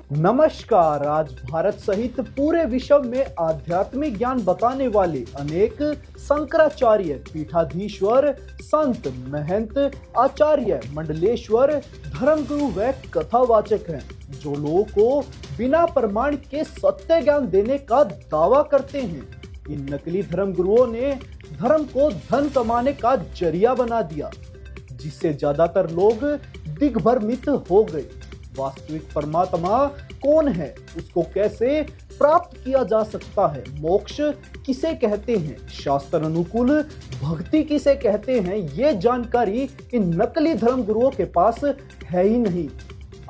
नमस्कार। आज भारत सहित पूरे विश्व में आध्यात्मिक ज्ञान बताने वाले अनेक शंकराचार्य, पीठाधीश्वर, संत, महंत, आचार्य, मंडलेश्वर, धर्मगुरु व कथावाचक हैं, जो लोगों को बिना प्रमाण के सत्य ज्ञान देने का दावा करते हैं। इन नकली धर्मगुरुओं ने धर्म को धन कमाने का जरिया बना दिया, जिससे ज्यादातर लोग दिग्भ्रमित हो गए। वास्तविक परमात्मा कौन है, उसको कैसे प्राप्त किया जा सकता है, मोक्ष किसे कहते हैं, शास्त्र अनुकूल भक्ति किसे कहते हैं, ये जानकारी इन नकली धर्मगुरुओं के पास है ही नहीं।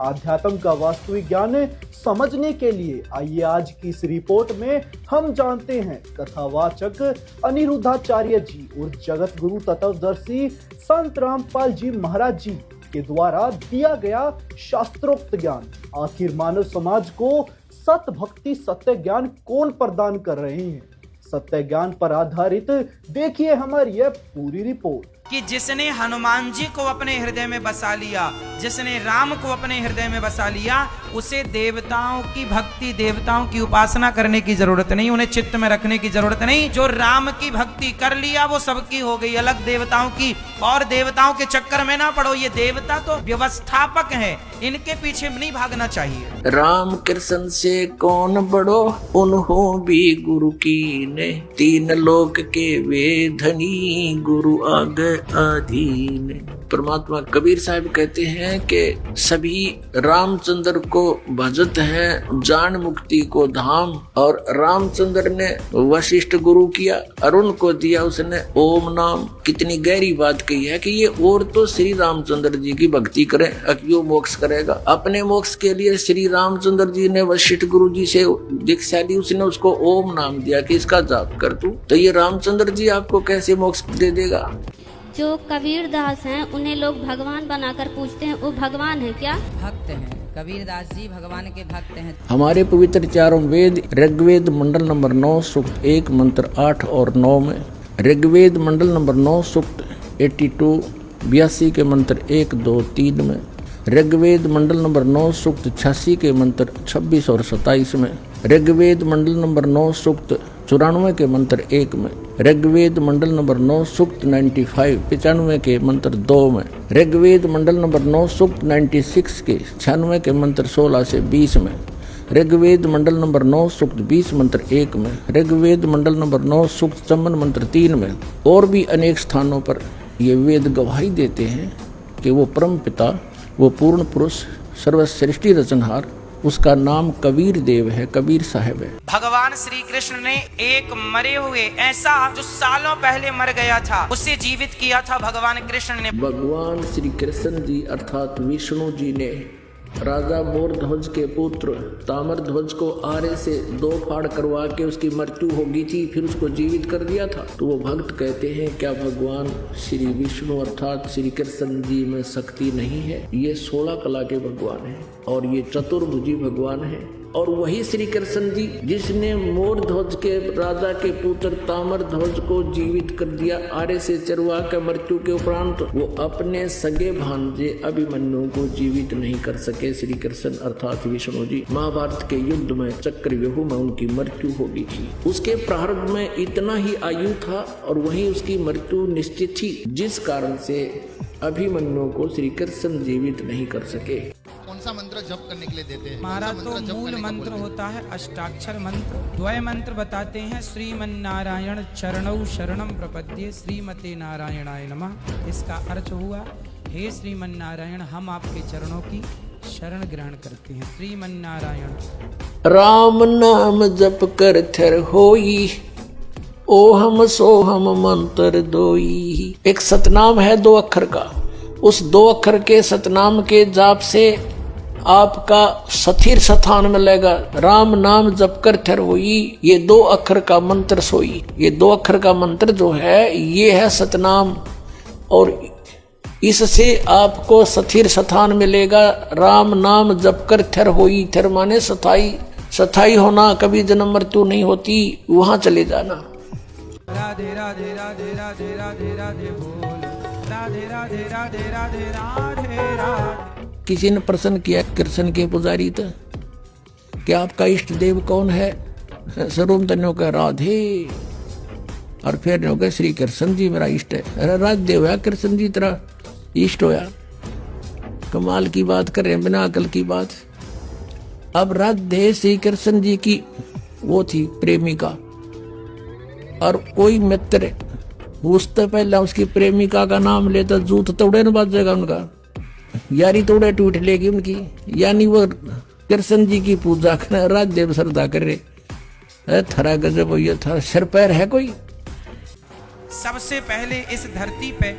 आध्यात्म का वास्तविक ज्ञान समझने के लिए आइए आज की इस रिपोर्ट में हम जानते हैं कथावाचक अनिरुद्धाचार्य जी और जगत गुरु तत्वदर्शी संत रामपाल जी महाराज जी के द्वारा दिया गया शास्त्रोक्त ज्ञान। आखिर मानव समाज को सत्य भक्ति सत्य ज्ञान कौन प्रदान कर रहे हैं? सत्य ज्ञान पर आधारित देखिए हमारी यह पूरी रिपोर्ट। कि जिसने हनुमान जी को अपने हृदय में बसा लिया, जिसने राम को अपने हृदय में बसा लिया, उसे देवताओं की भक्ति, देवताओं की उपासना करने की जरूरत नहीं, उन्हें चित्त में रखने की जरूरत नहीं। जो राम की भक्ति कर लिया वो सबकी हो गई, अलग देवताओं की। और देवताओं के चक्कर में ना पड़ो, ये देवता तो व्यवस्थापक हैं, इनके पीछे नहीं भागना चाहिए। राम कृष्ण से कौन बड़ो, उन्हों भी गुरु की ने, तीन लोक के वे धनी, गुरु आगे अधीन। परमात्मा कबीर साहब कहते हैं कि सभी रामचंद्र को भजत हैं, जान मुक्ति को धाम। और रामचंद्र ने वशिष्ठ गुरु किया, अरुण को दिया उसने ओम नाम। कितनी गहरी बात कही है कि ये और तो श्री रामचंद्र जी की भक्ति करें, अक्यों मोक्ष करेगा। अपने मोक्ष के लिए श्री रामचंद्र जी ने वशिष्ठ गुरु जी से दीक्षा ली, उसने उसको ओम नाम दिया कि इसका जाप कर तू, तो ये रामचंद्र जी आपको कैसे मोक्ष दे देगा? जो कबीर दास हैं उन्हें लोग भगवान बनाकर पूछते हैं, वो भगवान है क्या? भक्त हैं, कबीर दास जी भगवान के भक्त हैं। हमारे पवित्र चारों वेद ऋग्वेद मंडल नंबर 9 सूक्त 1 मंत्र 8 और 9 में, ऋग्वेद मंडल नंबर 9 सूक्त 82 के मंत्र 1, 2, 3 में, ऋग्वेद मंडल नंबर 9 सूक्त 86 के मंत्र 26 और 27 में, ऋग्वेद मंडल नंबर 9 सूक्त 94 के मंत्र 1 में, ऋग्वेद मंडल नंबर 9 सूक्त 95 के मंत्र 2 में, ऋग्वेद मंडल नंबर 9 सूक्त 96 के 96 के मंत्र 16 से 20 में, ऋग्वेद मंडल नंबर 9 सूक्त 20 मंत्र 1 में, ऋग्वेद मंडल नंबर 9 सूक्त 54 मंत्र 3 में, और भी अनेक स्थानों पर ये वेद गवाही देते हैं कि वो परम पिता, वो पूर्ण पुरुष, सर्वश्रेष्ठी रचनहार, उसका नाम कबीर देव है, कबीर साहब है। भगवान श्री कृष्ण ने एक मरे हुए, ऐसा जो सालों पहले मर गया था, उसे जीवित किया था भगवान कृष्ण ने। भगवान श्री कृष्ण जी अर्थात विष्णु जी ने राजा मोरध्वज के पुत्र ताम्रध्वज को आरे से 2 फाड़ करवा के उसकी मृत्यु हो गई थी, फिर उसको जीवित कर दिया था। तो वो भक्त कहते हैं, क्या भगवान श्री विष्णु अर्थात श्री कृष्ण जी में शक्ति नहीं है? ये 16 कला के भगवान हैं और ये चतुर्भुजी भगवान हैं। और वही श्री कृष्ण जी जिसने मोरध्वज के राजा के पुत्र ताम्रध्वज को जीवित कर दिया आरे से चरवा कर मृत्यु के उपरांत, वो अपने सगे भांजे अभिमन्यु को जीवित नहीं कर सके। श्री कृष्ण अर्थात विष्णु जी महाभारत के युद्ध में चक्रव्यूह में उनकी मृत्यु हो गई थी। उसके प्रारंभ में इतना ही आयु था और वहीं उसकी मृत्यु निश्चित थी, जिस कारण से अभिमन्यु को श्री कृष्ण जीवित नहीं कर सके। कौन सा मंत्र जप करने के लिए देते हैं? हमारा तो मूल मंत्र होता है अष्टाक्षर मंत्र। द्वय मंत्र बताते हैं, श्रीमन्नारायण चरणौ शरणम प्रपद्ये, श्रीमते नारायणाय नमः। इसका अर्थ हुआ, हे श्रीमन्नारायण, हम आपके चरणों की शरण ग्रहण करते हैं। श्रीमन्नारायण। राम नाम जप कर थर होई, ओहम सोहम मंत्र दोई। एक सतनाम है 2 अक्षर का, उस 2 अक्षर के सतनाम के जाप से आपका स्थिर स्थान मिलेगा। राम नाम जप कर थर होई, ये 2 अक्षर का मंत्र सोई। ये 2 अक्षर का मंत्र जो है ये है सतनाम, और इससे आपको स्थिर स्थान मिलेगा। राम नाम जप कर थर होई, थर माने स्थाई होना, कभी जन्म मृत्यु नहीं होती, वहां चले जाना। राधे राधे राधे राधे राधे राधे बोल, राधे राधे राधे राधे राधे राधे। किसी ने प्रश्न किया कृष्ण के पुजारी थे, कि आपका इष्ट देव कौन है? सर्वोत्तम का राधे, और फिर हो गया श्री कृष्ण जी मेरा इष्ट है। अरे राधे होया कृष्ण जी तेरा इष्ट होया, कमाल की बात कर रहे हैं, बिना अकल की बात। अब राधे श्री कृष्ण जी की वो थी प्रेमिका, और कोई मित्र उससे पहले उसकी प्रेमिका का नाम लेता जूत तोड़े न बाजेगा उनका, यारी तोड़े टूट लेगी उनकी। यानी वो कृष्ण जी की पूजा कर राजदेव श्रद्धा कर रहे। थरा गजब हो, था सिर पैर है कोई। सबसे पहले इस धरती पे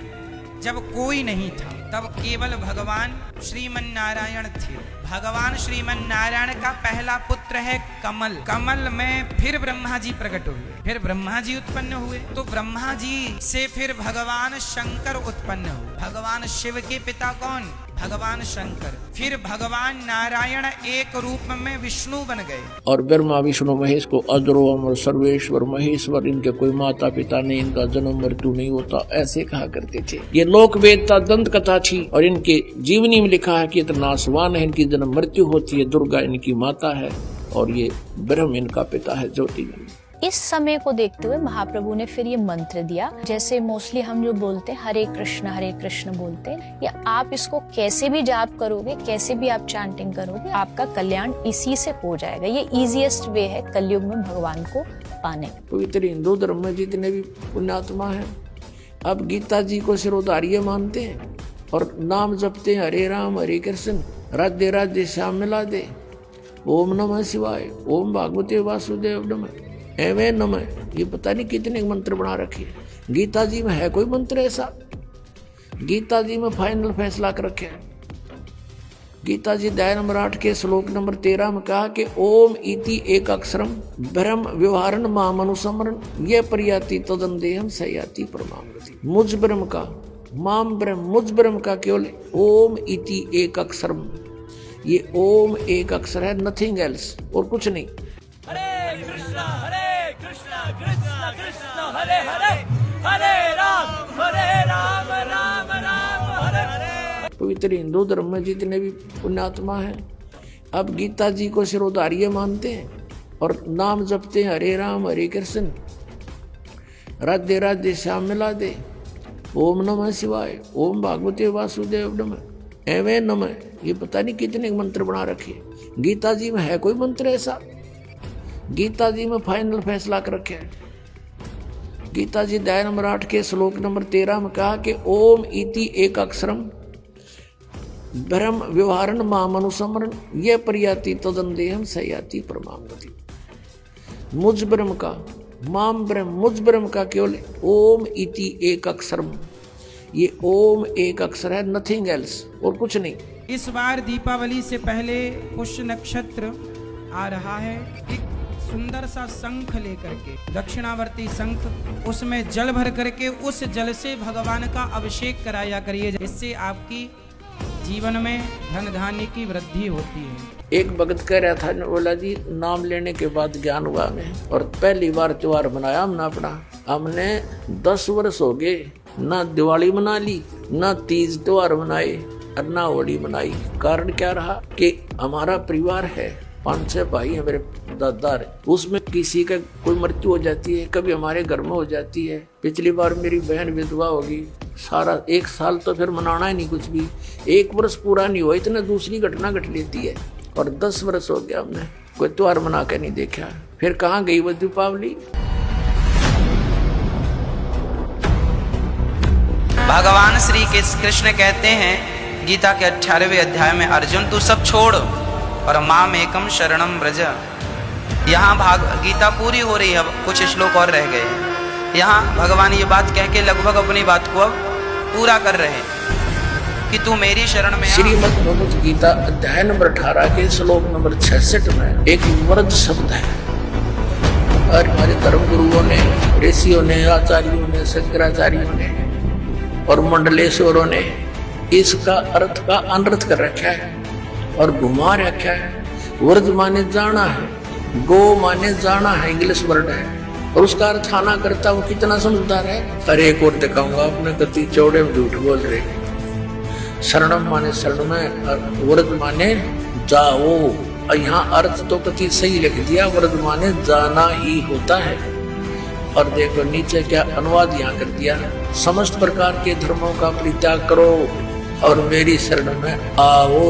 जब कोई नहीं था, तब केवल भगवान श्रीमन नारायण थे। भगवान श्रीमन नारायण का पहला पुत्र है कमल। कमल में फिर ब्रह्मा जी प्रकट हुए, फिर ब्रह्मा जी उत्पन्न हुए, तो ब्रह्मा जी से फिर भगवान शंकर उत्पन्न हुए। भगवान शिव के पिता कौन? भगवान शंकर। फिर भगवान नारायण एक रूप में विष्णु बन गए। और ब्रह्मा विष्णु महेश को अजरो अमर सर्वेश्वर महेश्वर, इनके कोई माता पिता नहीं, इनका जन्म मृत्यु नहीं होता, ऐसे कहा करते थे। ये लोक वेदता दंत कथा थी, और इनके जीवनी में लिखा है कि इतना नासवान है, इनकी जन्म मृत्यु होती है, दुर्गा इनकी माता है और ये ब्रह्म इनका पिता है, ज्योतिर्लिंग। इस समय को देखते हुए महाप्रभु ने फिर ये मंत्र दिया। जैसे मोस्टली हम जो बोलते हैं हरे कृष्ण बोलते हैं, या आप इसको कैसे भी जाप करोगे, कैसे भी आप चैंटिंग करोगे, आपका कल्याण इसी से हो जाएगा। ये इजीएस्ट वे है कलयुग में भगवान को पाने। पवित्र हिंदू धर्म में जितने भी पुण्यात्मा है, अब गीता जी को सिरोधार्य मानते हैं और नाम जपते हैं, हरे राम हरे कृष्ण राधे राधे श्याम मिला दे, ओम नमः शिवाय, ओम भागवते वासुदेव नमः, एवं नमः। ये पता नहीं कितने मंत्र बना रखे। गीता जी में है कोई मंत्र ऐसा? गीता जी में फाइनल फैसला कर रखे है। गीता जी अध्याय नंबर 8 के श्लोक नंबर 13 में कहा कि ओम इति एक अक्षरम ब्रह्म व्यवहारण मामनुसमरण ये प्रयाति तदंदेहम सयाति परमागति। मुझ ब्रह्म का माम ब्रह्म, मुझ ब्रह्म का केवल ओम इति एक अक्षरम, ये ओम एक अक्षर है, नथिंग एल्स, और कुछ नहीं। हरे कृष्णा कृष्णा कृष्णा हरे हरे, हरे राम राम राम हरे हरे। पवित्र हिंदू धर्म में जितने भी पुण्यात्मा हैं, अब गीता जी को सिरोधार्य मानते हैं और नाम जपते हैं, हरे राम हरे कृष्ण राधे राधे श्याम मिला दे, ओम नमः शिवाय, ओम भागवते वासुदेव नमः, एवं नमः। ये पता नहीं कितने मंत्र बना रखे। गीता जी में है कोई मंत्र ऐसा? गीता जी में फाइनल फैसला कर रखे है। गीता जी अध्याय नंबर 8 के श्लोक नंबर 13 में कहा कि ओम इति एक अक्षरम ब्रह्म व्यवहारण मामनुसमरण ये प्रयाति तदंदेहम सयाति परमागति। मुझ ब्रह्म का माम ब्रह्म, मुझ ब्रह्म का केवल ओम इति एक अक्षरम, ये ओम एक अक्षर है, नथिंग एल्स, और कुछ नहीं। इस बार दीपावली से पहले पुष्य नक्षत्र आ रहा है। एक सुंदर सा शंख लेकर के, दक्षिणावर्ती शंख, उसमें जल भर करके उस जल से भगवान का अभिषेक कराया करिए। इससे आपकी जीवन में धन धान्य की वृद्धि होती है। एक भगत कह रहा था, बोला जी नाम लेने के बाद ज्ञान हुआ हमें, और पहली बार त्योहार मनाया हमने अपना। हमने 10 वर्ष हो गए ना दिवाली मना ली, ना तीज त्योहार मनाए और ना होली मनाई। कारण क्या रहा कि हमारा परिवार है, 5-6 भाई है, मेरे दादा है, उसमें किसी का कोई मृत्यु हो जाती है, कभी हमारे घर में हो जाती है। पिछली बार मेरी बहन विधवा होगी, सारा 1 साल तो फिर मनाना ही नहीं कुछ भी। 1 वर्ष पूरा नहीं हुआ, इतना दूसरी घटना घट लेती है। और 10 वर्ष हो गया हमने कोई त्योहार मना के नहीं देखा। फिर कहाँ गई वो दीपावली? भगवान श्री कृष्ण कहते हैं गीता के 18वें अध्याय में, अर्जुन तू सब छोड़ और माम एकम शरणम व्रज। यहाँ गीता पूरी हो रही है, अब कुछ श्लोक और रह गए। यहाँ भगवान ये बात कह के लगभग अपनी बात को अब पूरा कर रहे हैं कि तू मेरी शरण में। श्रीमद् भगवत गीता अध्याय नंबर 18 के श्लोक नंबर 66 में एक व्रज शब्द है, और हमारे धर्म गुरुओं ने, ऋषियों ने, आचार्यों ने, शंकराचार्यों ने और मंडलेश्वरों ने इसका अर्थ का अनर्थ कर रखा है और घुमा रखा है। व्रज माने जाना है, गो माने जाना है, इंग्लिश वर्ड है, और उसका अर्थ आना करता वो कितना समझदार है। अरे एक और दिखाऊंगा, अपने गति चौड़े में झूठ बोल रहे। शरणम माने शरण में, और व्रज माने जाओ, और यहाँ अर्थ तो कति सही लिख दिया, व्रत माने जाना ही होता है। और देखो नीचे क्या अनुवाद यहाँ कर दिया, समस्त प्रकार के धर्मों का परित्याग करो और मेरी शरण में आओ।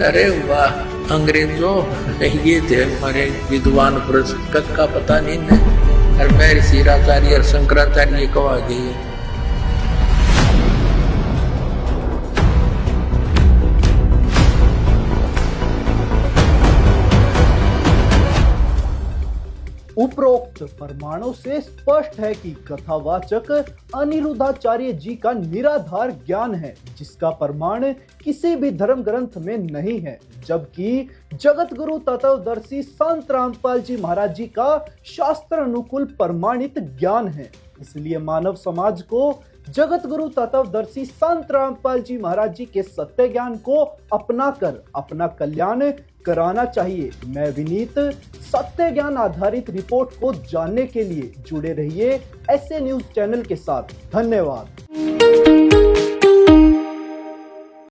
अरे वाह, अंग्रेजों ये थे हमारे विद्वान पुरुष, का पता नहीं है। और मैं ऋषिराचार्य और शंकराचार्य को आ गई है। उपरोक्त प्रमाणों से स्पष्ट है कि कथावाचक अनिरुद्धाचार्य जी का निराधार ज्ञान है, जिसका प्रमाण किसी भी धर्म ग्रंथ में नहीं है, जबकि जगत गुरु तत्वदर्शी संत रामपाल जी महाराज जी का शास्त्र अनुकूल प्रमाणित ज्ञान है। इसलिए मानव समाज को जगत गुरु तत्वदर्शी संत रामपाल जी महाराज जी के सत्य ज्ञान को अपनाकर अपना कल्याण कराना चाहिए। मैं विनीत सत्य ज्ञान आधारित रिपोर्ट को जानने के लिए जुड़े रहिए ऐसे न्यूज चैनल के साथ। धन्यवाद।